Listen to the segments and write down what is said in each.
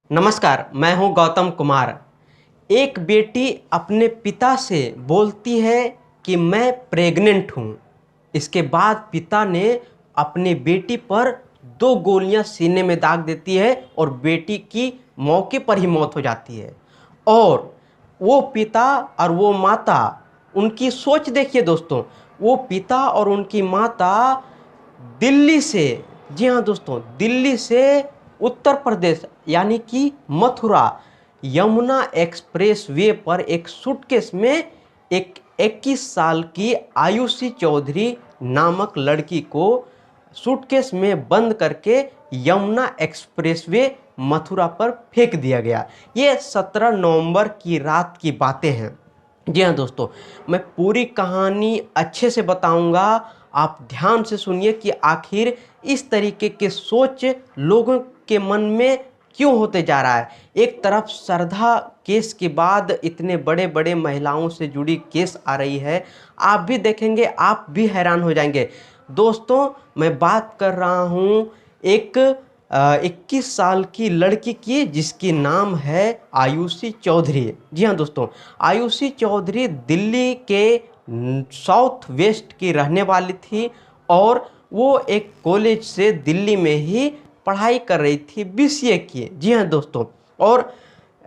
नमस्कार, मैं हूं गौतम कुमार। एक बेटी अपने पिता से बोलती है कि मैं प्रेग्नेंट हूं। इसके बाद पिता ने अपनी बेटी पर 2 गोलियां सीने में दाग देती है और बेटी की मौके पर ही मौत हो जाती है। और वो पिता और वो माता, उनकी सोच देखिए दोस्तों, वो पिता और उनकी माता दिल्ली से, जी हाँ दोस्तों, दिल्ली से उत्तर प्रदेश यानी कि मथुरा, यमुना एक्सप्रेस वे पर एक सूटकेस में एक 21 साल की आयुषी चौधरी नामक लड़की को सूटकेस में बंद करके यमुना एक्सप्रेसवे मथुरा पर फेंक दिया गया। ये 17 नवंबर की रात की बातें हैं। जी हाँ दोस्तों, मैं पूरी कहानी अच्छे से बताऊंगा। आप ध्यान से सुनिए कि आखिर इस तरीके के सोच लोगों के मन में क्यों होते जा रहा है। एक तरफ श्रद्धा केस के बाद इतने बड़े बड़े महिलाओं से जुड़ी केस आ रही है, आप भी देखेंगे, आप भी हैरान हो जाएंगे। दोस्तों, मैं बात कर रहा हूँ एक 21 साल की लड़की की, जिसकी नाम है आयुषी चौधरी। जी हाँ दोस्तों, आयुषी चौधरी दिल्ली के साउथ वेस्ट की रहने वाली थी और वो एक कॉलेज से दिल्ली में ही पढ़ाई कर रही थी, बीसीए की। जी हाँ दोस्तों, और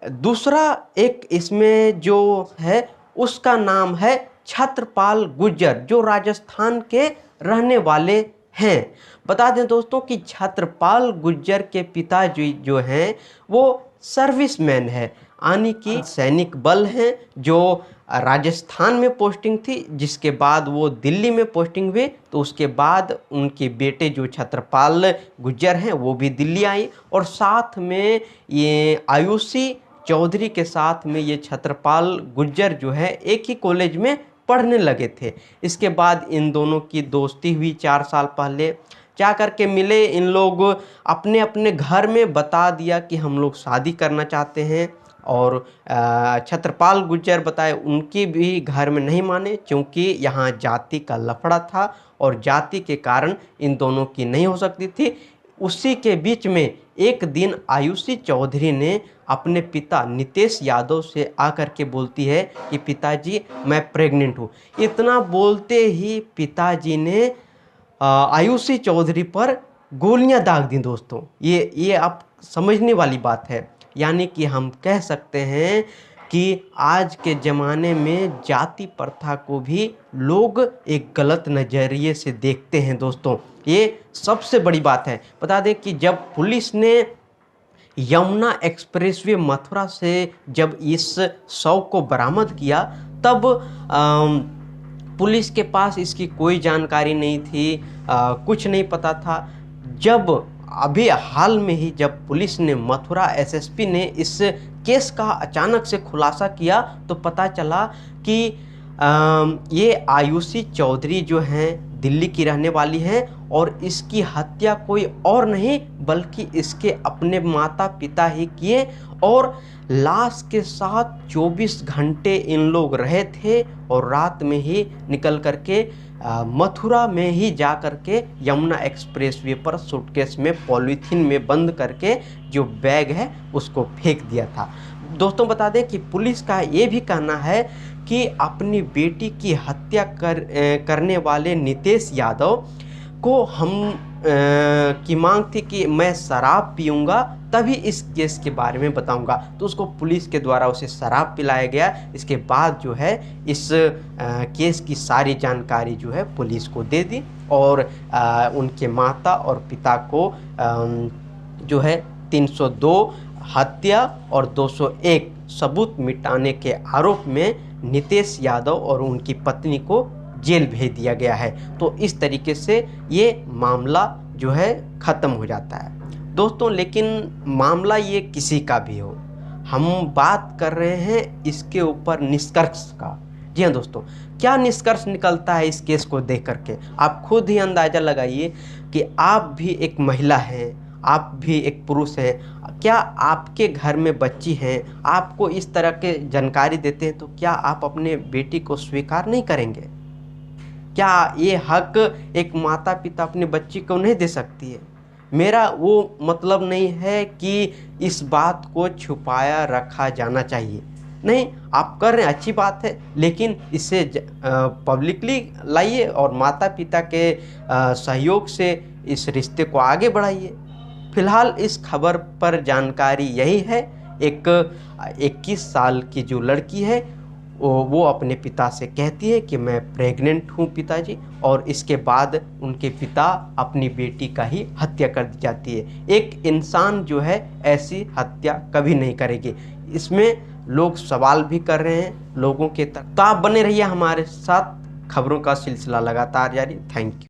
दूसरा एक इसमें जो है उसका नाम है छत्रपाल गुर्जर, जो राजस्थान के रहने वाले हैं। बता दें दोस्तों कि छत्रपाल गुर्जर के पिताजी जो हैं वो सर्विसमैन है, यानी कि सैनिक बल हैं, जो राजस्थान में पोस्टिंग थी। जिसके बाद वो दिल्ली में पोस्टिंग हुई, तो उसके बाद उनके बेटे जो छत्रपाल गुर्जर हैं वो भी दिल्ली आई, और साथ में ये आयुषी चौधरी के साथ में ये छत्रपाल गुर्जर जो है एक ही कॉलेज में पढ़ने लगे थे। इसके बाद इन दोनों की दोस्ती हुई 4 साल पहले। जा कर के मिले इन लोग, अपने अपने घर में बता दिया कि हम लोग शादी करना चाहते हैं। और छत्रपाल गुर्जर बताए उनकी भी घर में नहीं माने, क्योंकि यहाँ जाति का लफड़ा था और जाति के कारण इन दोनों की नहीं हो सकती थी। उसी के बीच में एक दिन आयुषी चौधरी ने अपने पिता नितेश यादव से आकर के बोलती है कि पिताजी, मैं प्रेग्नेंट हूँ। इतना बोलते ही पिताजी ने आयुषी चौधरी पर गोलियां दाग दी। दोस्तों, ये आप समझने वाली बात है। यानी कि हम कह सकते हैं कि आज के ज़माने में जाति प्रथा को भी लोग एक गलत नज़रिए से देखते हैं। दोस्तों, ये सबसे बड़ी बात है। बता दें कि जब पुलिस ने यमुना एक्सप्रेसवे मथुरा से जब इस शव को बरामद किया, तब पुलिस के पास इसकी कोई जानकारी नहीं थी, कुछ नहीं पता था। जब अभी हाल में ही जब पुलिस ने, मथुरा एसएसपी ने इस केस का अचानक से खुलासा किया, तो पता चला कि ये आयुषी चौधरी जो हैं दिल्ली की रहने वाली हैं, और इसकी हत्या कोई और नहीं बल्कि इसके अपने माता पिता ही किए। और लाश के साथ 24 घंटे इन लोग रहे थे, और रात में ही निकल करके मथुरा में ही जा करके यमुना एक्सप्रेसवे पर सूटकेस में पॉलीथीन में बंद करके जो बैग है उसको फेंक दिया था। दोस्तों, बता दें कि पुलिस का ये भी कहना है कि अपनी बेटी की हत्या करने वाले नितेश यादव को की मांग थी कि मैं शराब पीऊँगा तभी इस केस के बारे में बताऊंगा। तो उसको पुलिस के द्वारा उसे शराब पिलाया गया। इसके बाद जो है इस केस की सारी जानकारी जो है पुलिस को दे दी, और उनके माता और पिता को जो है 302 हत्या और 201 सबूत मिटाने के आरोप में नितेश यादव और उनकी पत्नी को जेल भेज दिया गया है। तो इस तरीके से ये मामला जो है ख़त्म हो जाता है। दोस्तों, लेकिन मामला ये किसी का भी हो, हम बात कर रहे हैं इसके ऊपर निष्कर्ष का। जी हाँ दोस्तों, क्या निष्कर्ष निकलता है इस केस को देख करके? आप खुद ही अंदाज़ा लगाइए कि आप भी एक महिला हैं, आप भी एक पुरुष हैं। क्या आपके घर में बच्ची हैं, आपको इस तरह के जानकारी देते हैं, तो क्या आप अपने बेटी को स्वीकार नहीं करेंगे? क्या ये हक एक माता पिता अपनी बच्ची को नहीं दे सकती है? मेरा वो मतलब नहीं है कि इस बात को छुपाया रखा जाना चाहिए। नहीं, आप कर रहे हैं अच्छी बात है, लेकिन इसे पब्लिकली लाइए और माता पिता के सहयोग से इस रिश्ते को आगे बढ़ाइए। फिलहाल इस खबर पर जानकारी यही है, एक 21 साल की जो लड़की है वो अपने पिता से कहती है कि मैं प्रेग्नेंट हूँ पिताजी, और इसके बाद उनके पिता अपनी बेटी का ही हत्या कर दी जाती है। एक इंसान जो है ऐसी हत्या कभी नहीं करेगी। इसमें लोग सवाल भी कर रहे हैं लोगों के तक। तो आप बने रहिए हमारे साथ, खबरों का सिलसिला लगातार जारी। Thank you.